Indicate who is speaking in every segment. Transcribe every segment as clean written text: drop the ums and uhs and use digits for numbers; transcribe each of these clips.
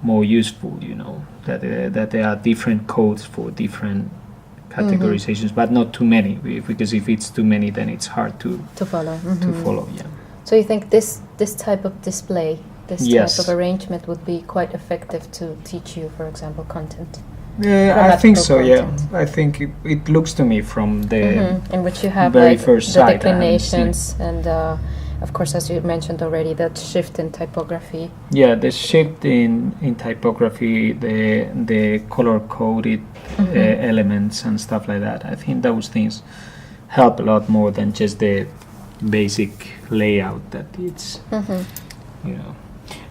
Speaker 1: more useful, that there are different codes for different categorizations, but not too many, because if it's too many, then it's hard to
Speaker 2: follow.
Speaker 1: To follow, yeah.
Speaker 2: So you think this type of display, this
Speaker 1: Yes.
Speaker 2: type of arrangement would be quite effective to teach you, for example, content?
Speaker 1: I think so,
Speaker 2: content.
Speaker 1: yeah. I think it looks to me from the
Speaker 2: in which you have
Speaker 1: very
Speaker 2: like
Speaker 1: first
Speaker 2: the
Speaker 1: sight,
Speaker 2: declinations and of course, as you mentioned already, that shift in typography.
Speaker 1: Yeah, the shift in typography, the color-coded elements and stuff like that. I think those things help a lot more than just the basic layout that it's,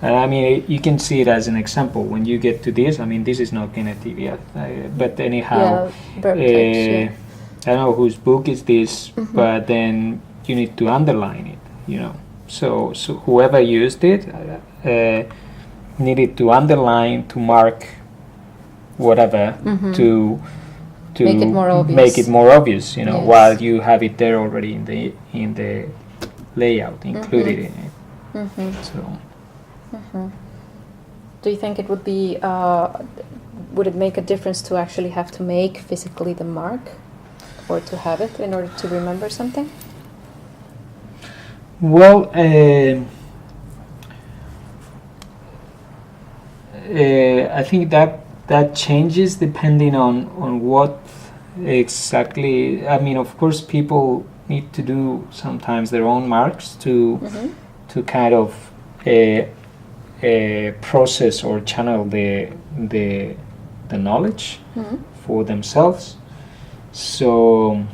Speaker 1: And I mean, you can see it as an example when you get to this. I mean, this is not generative yet, but anyhow, I don't know whose book is this, but then you need to underline it. So whoever used it needed to underline, to mark whatever, to
Speaker 2: make it more obvious.
Speaker 1: Yes. While you have it there already in the layout included in it. So.
Speaker 2: Do you think it would be? Would it make a difference to actually have to make physically the mark, or to have it in order to remember something?
Speaker 1: Well, I think that changes depending on what exactly. I mean, of course, people need to do sometimes their own marks to kind of process or channel the knowledge for themselves. So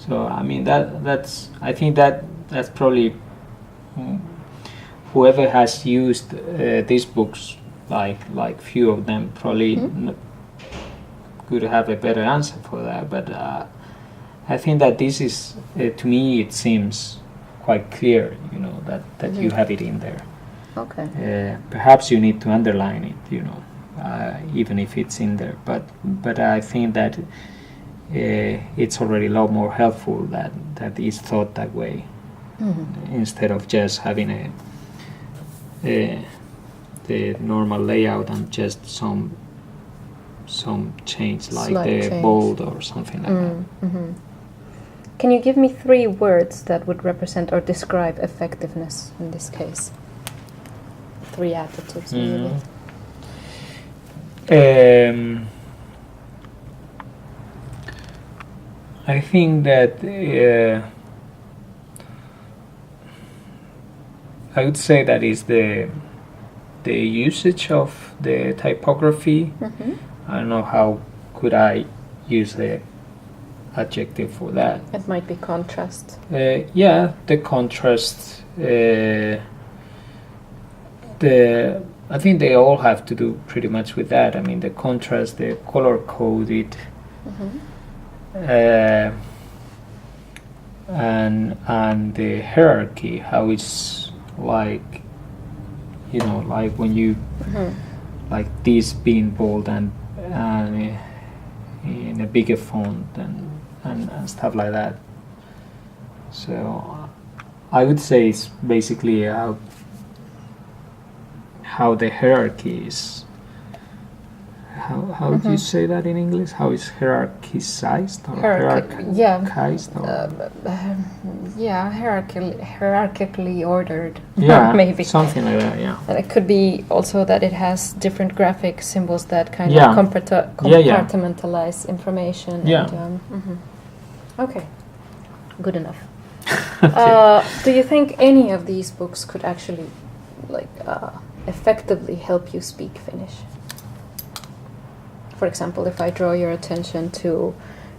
Speaker 1: I mean I think that's probably whoever has used these books, like few of them, probably could have a better answer for that. But I think that this is to me it seems quite clear, that you have it in there.
Speaker 2: Okay.
Speaker 1: Perhaps you need to underline it, even if it's in there. But I think that it's already a lot more helpful that it's thought that way, instead of just having the normal layout and just some change, like
Speaker 2: Slight
Speaker 1: the
Speaker 2: change.
Speaker 1: bold or something like that.
Speaker 2: Can you give me 3 words that would represent or describe effectiveness in this case? 3 adjectives, maybe.
Speaker 1: I think that I would say that is the usage of the typography. I don't know how could I use the adjective for that.
Speaker 2: It might be contrast.
Speaker 1: Yeah, the contrast. I think they all have to do pretty much with that. I mean, the contrast, the color coded, and the hierarchy, how it's like, like when you like this being bold and in a bigger font and stuff like that. So I would say it's basically how the hierarchy is. How do you say that in English? How is hierarchized or hierarchized?
Speaker 2: Hierarchically ordered.
Speaker 1: Yeah,
Speaker 2: maybe
Speaker 1: something like that. Yeah.
Speaker 2: And it could be also that it has different graphic symbols that kind
Speaker 1: Yeah.
Speaker 2: of compartmentalize information.
Speaker 1: Yeah.
Speaker 2: And, Okay, good enough. Do you think any of these books could actually, effectively help you speak Finnish? For example, if I draw your attention to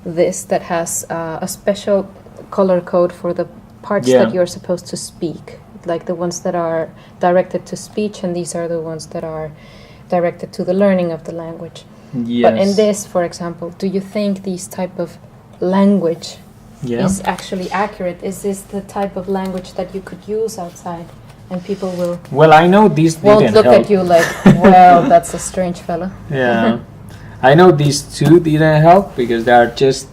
Speaker 2: this that has a special color code for the parts that you're supposed to speak, like the ones that are directed to speech, and these are the ones that are directed to the learning of the language.
Speaker 1: Yes.
Speaker 2: But in this, for example, do you think these type of language is actually accurate? Is this the type of language that you could use outside and people will...
Speaker 1: Well, I know this
Speaker 2: won't look
Speaker 1: help.
Speaker 2: at you like, well, that's a strange fellow.
Speaker 1: Yeah. I know these two didn't help because they are just,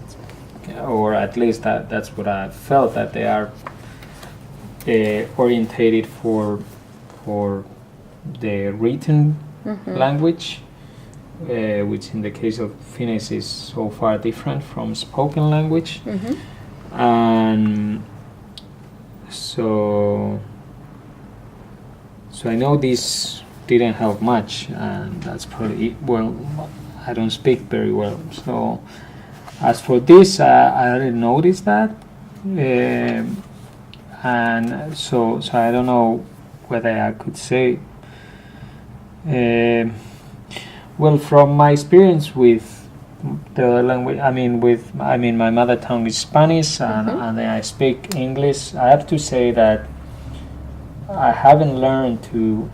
Speaker 1: or at least that's what I felt, that they are orientated for the written language, which in the case of Finnish is so far different from spoken language. And so I know this didn't help much, and that's probably, well, I don't speak very well. So as for this, I already noticed that, and so I don't know whether I could say. Well, from my experience with the other language, I mean my mother tongue is Spanish, and then I speak English. I have to say that I haven't learned to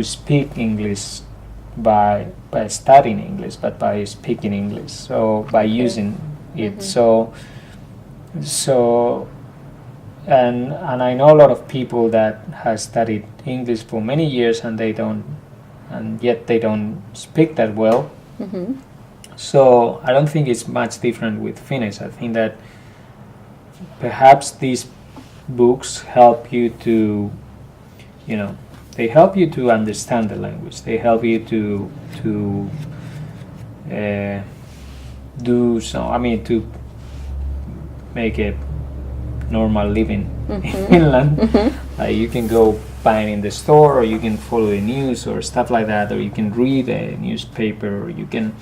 Speaker 1: speak English by studying English, but by speaking English. So by using it. So and I know a lot of people that have studied English for many years, and yet they don't speak that well. So I don't think it's much different with Finnish. I think that perhaps these books help you to, they help you to understand the language. They help you to to make a normal living in Finland. Like you can go buy it in the store, or you can follow the news or stuff like that, or you can read a newspaper, or you can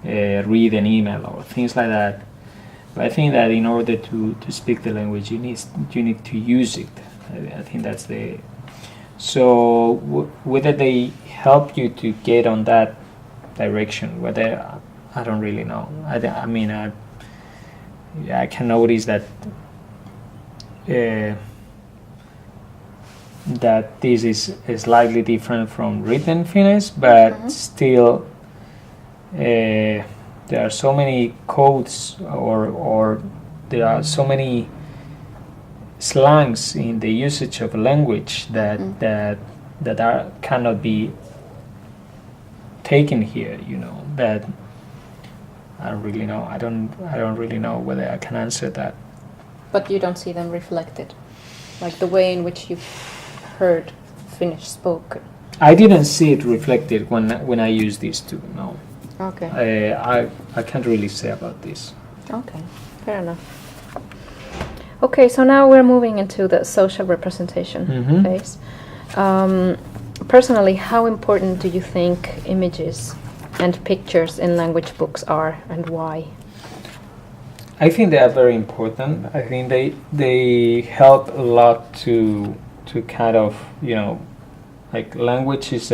Speaker 1: read an email or things like that. But I think that in order to speak the language, you need to use it. I think that's the. So whether they help you to get on that direction, whether I don't really know. I can notice that that this is slightly different from written Finnish, but still there are so many codes or there are so many slangs in the usage of language that cannot be taken here. That I don't really know. I don't really know whether I can answer that.
Speaker 2: But you don't see them reflected, like the way in which you heard Finnish spoken.
Speaker 1: I didn't see it reflected when I used these two. No.
Speaker 2: Okay.
Speaker 1: I can't really say about this.
Speaker 2: Okay, fair enough. Okay, so now we're moving into the social representation phase. Personally, how important do you think images and pictures in language books are, and why?
Speaker 1: I think they are very important. I think they help a lot to kind of, like language is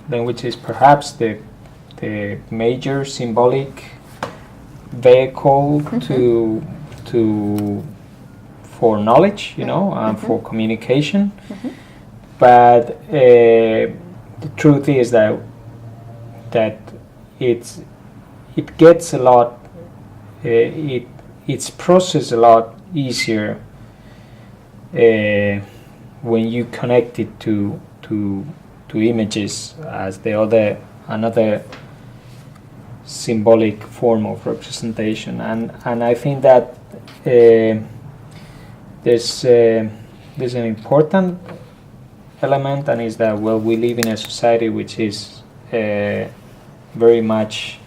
Speaker 1: language is perhaps the major symbolic vehicle for knowledge, and for communication. But the truth is that it gets a lot, it's processed a lot easier when you connect it to images as another symbolic form of representation, and I think that there's an important element, and is that, well, we live in a society which is very much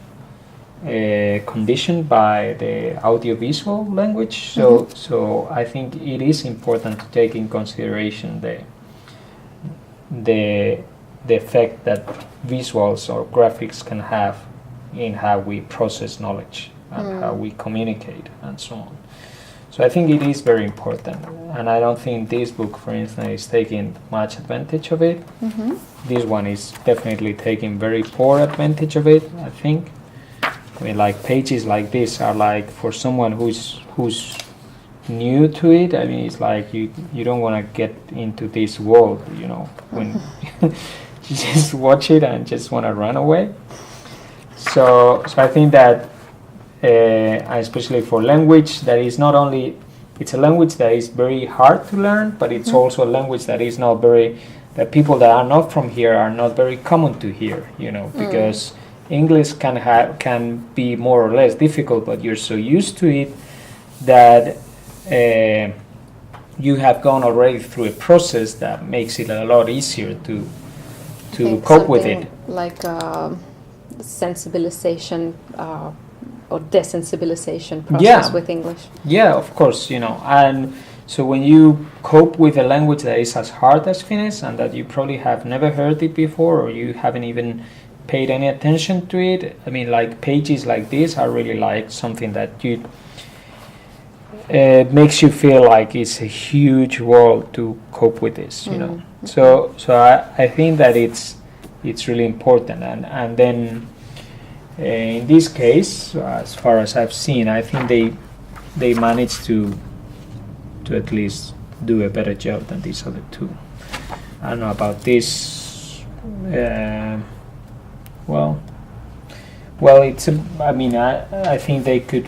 Speaker 1: conditioned by the audiovisual language. So I think it is important to take in consideration the effect that visuals or graphics can have in how we process knowledge and how we communicate and so on. So I think it is very important, and I don't think this book, for instance, is taking much advantage of it. This one is definitely taking very poor advantage of it, I think. I mean, like pages like this are like for someone who's new to it. I mean, it's like you don't want to get into this world, when you just watch it and just want to run away. So I think that, especially for language, that is not only, it's a language that is very hard to learn, but it's also a language that is not very, that people that are not from here are not very common to hear, because English can be more or less difficult, but you're so used to it that you have gone already through a process that makes it a lot easier to cope with it.
Speaker 2: Like sensibilization or desensibilization process with English.
Speaker 1: Yeah, of course, and so when you cope with a language that is as hard as Finnish and that you probably have never heard it before or you haven't even paid any attention to it, I mean, like pages like this are really like something that you makes you feel like it's a huge world to cope with this, So I think that it's really important, and then in this case, as far as I've seen, I think they managed to at least do a better job than these other two. I don't know about this. Well, it's. I think they could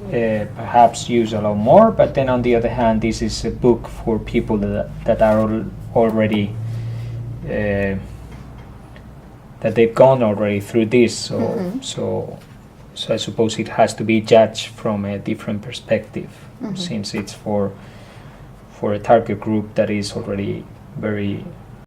Speaker 1: perhaps use a lot more. But then on the other hand, this is a book for people that are already that they've gone already through this. So I suppose it has to be judged from a different perspective, since it's for a target group that is already very